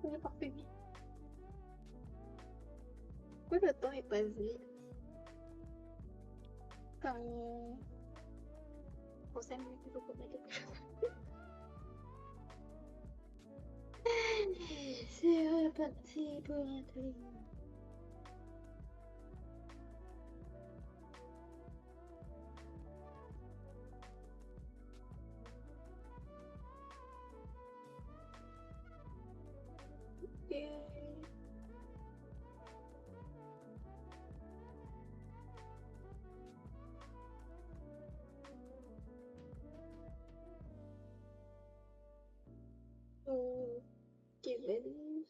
On est parfait. Pourquoi le temps est passé? Quand on s'amuse, il faut qu'on ait quelque chose. Allez, c'est reparti pour un truc. Ok, vas-y.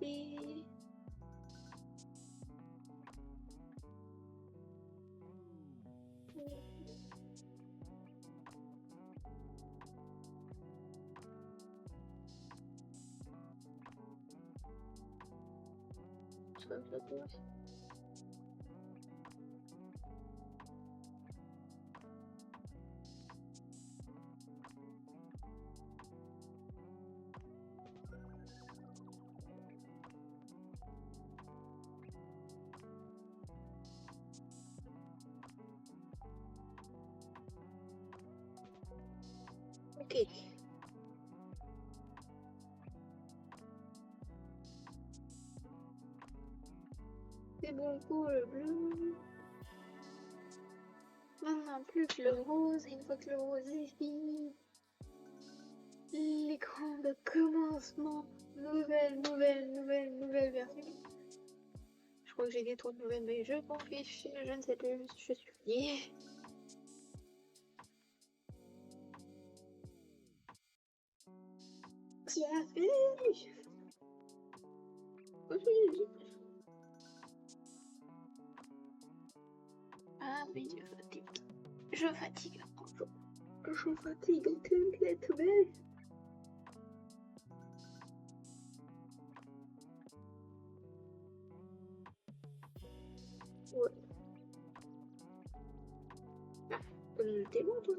Et... Comme ça, quoi. Ok. C'est bon pour le bleu. Maintenant, plus que le rose. Et une fois que le rose est fini, l'écran de commencement. Nouvelle version. Je crois que j'ai dit trop de nouvelles, mais je m'en fiche. Je ne sais plus. Je suis fini. C'est fini. Ah, mais je fatigue. Je fatigue. Je fatigue complètement. Ouais. Ah, t'es bon, toi.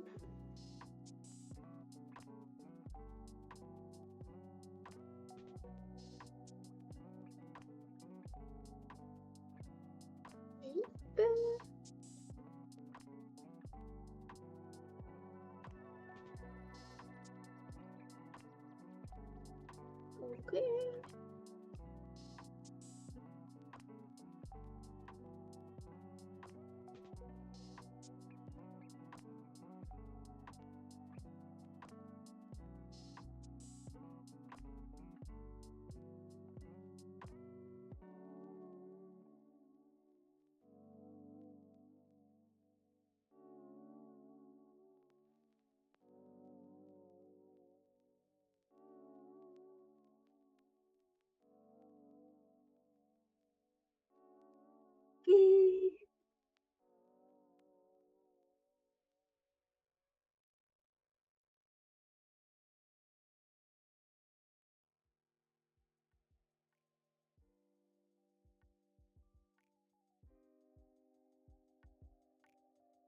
Ok.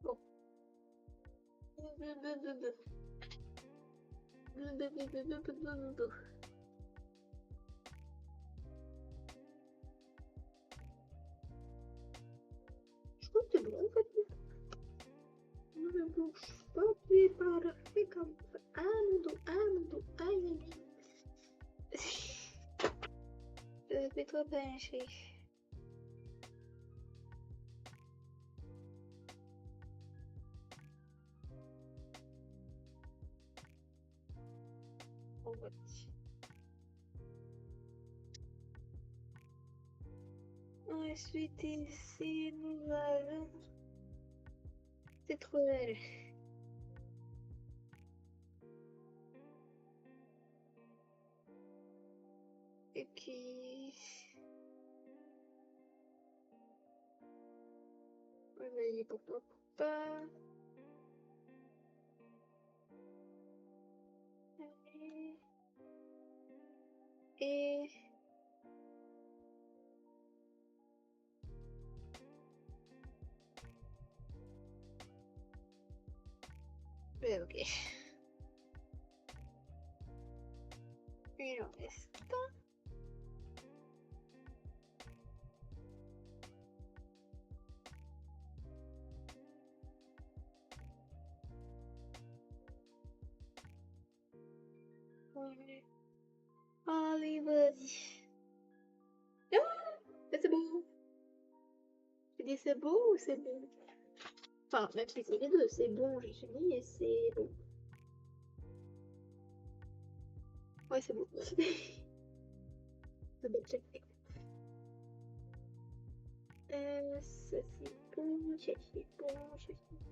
Bon. Je crois que c'est bon en fait. Ne bouge pas, tu es parfait comme ça. Aïe. Fais-toi pencher. Oh, what? Ensuite, ici, nous avons... C'est trop belle. Et puis... Vas-y, pourquoi pas. Et... Ouais, ok. Il en reste un. Ouais. Allez, vas-y. Ah, c'est bon. Tu dis c'est beau ou c'est bon? Enfin, même si c'est les deux, c'est bon, j'ai dit, et c'est bon. Ouais, c'est bon. C'est bon, check. Ça c'est bon, ça c'est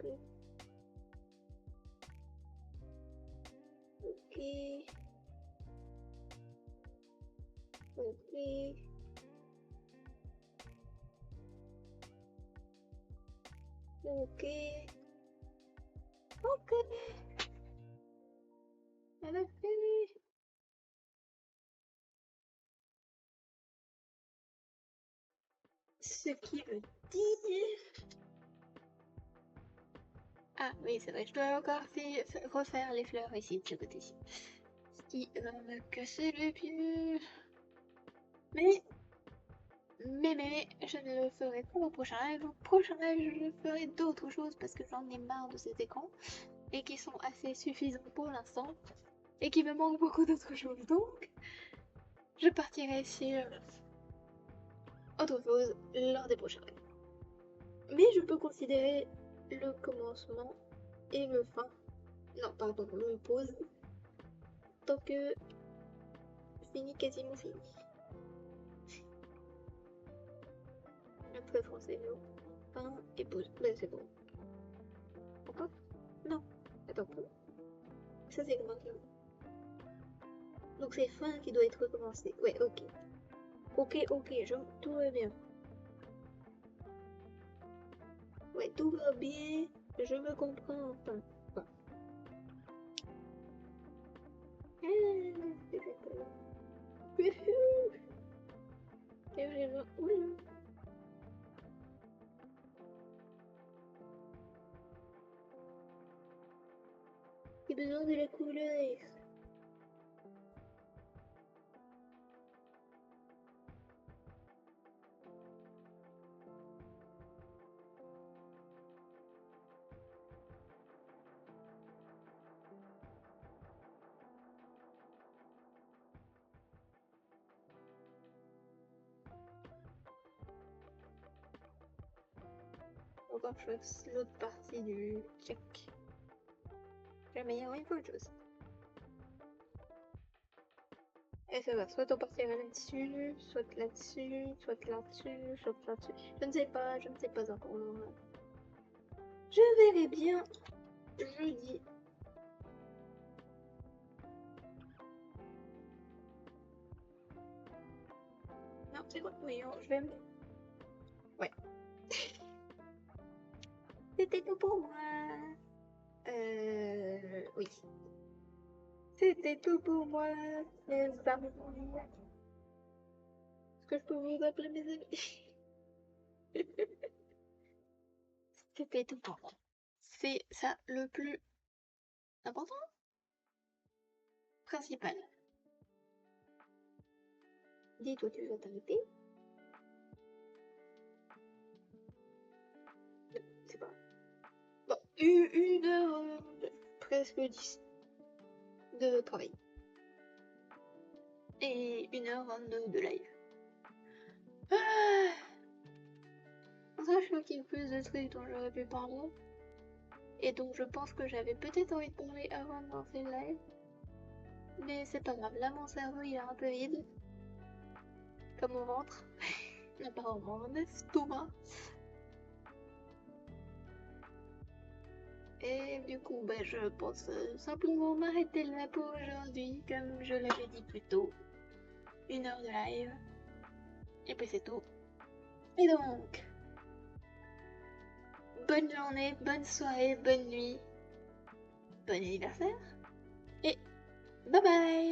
bon. Ok. Ok. Ok. Ok. Elle a fini. Ce qui veut dire... Ah oui, c'est vrai, je dois encore refaire les fleurs ici, de ce côté-ci. Ce qui va me casser les pieds. Mais, je ne le ferai pas au prochain live. Au prochain live, je ferai d'autres choses parce que j'en ai marre de cet écran et qui sont assez suffisants pour l'instant et qui me manquent beaucoup d'autres choses. Donc, je partirai sur autre chose lors des prochains lives. Mais je peux considérer le commencement et le fin. Non, pardon, le pause. Tant que quasiment fini. Le très français, non. Fin et pause. Ben c'est bon. Pourquoi? Non. Attends, ça c'est comment ça? Donc c'est fin qui doit être recommencé. Ouais, ok. Ok, tout va bien. Ouais, tout va bien. Je me comprends enfin. Enfin. C'est d'accord. Et vraiment, oula. J'ai besoin de la couleur. Encore je fasse l'autre partie du check. Jamais il y aura autre chose. Et ça va, soit on partira là-dessus, soit là-dessus, soit là-dessus, soit là-dessus. Je ne sais pas encore. Je verrai bien jeudi. Non, c'est quoi? Oui, je vais me... Ouais. C'était tout pour moi. Oui. C'était tout pour moi, les amis. Est-ce que je peux vous appeler mes amis? C'était tout pour moi. C'est ça le plus important, principal. Dis-toi, tu vas t'arrêter? C'est pas. Bon, une heure, presque 10 de travail. Et 1h22 de live. Ah, sachant qu'il y a plus de trucs dont j'aurais pu parler. Et donc je pense que j'avais peut-être envie de parler avant de lancer le live. Mais c'est pas grave, là mon cerveau il est un peu vide. Comme mon ventre. Apparemment mon estomac. Et du coup, bah, je pense simplement m'arrêter là pour aujourd'hui, comme je l'avais dit plus tôt. 1 heure de live. Et puis c'est tout. Et donc, bonne journée, bonne soirée, bonne nuit, bon anniversaire. Et bye bye!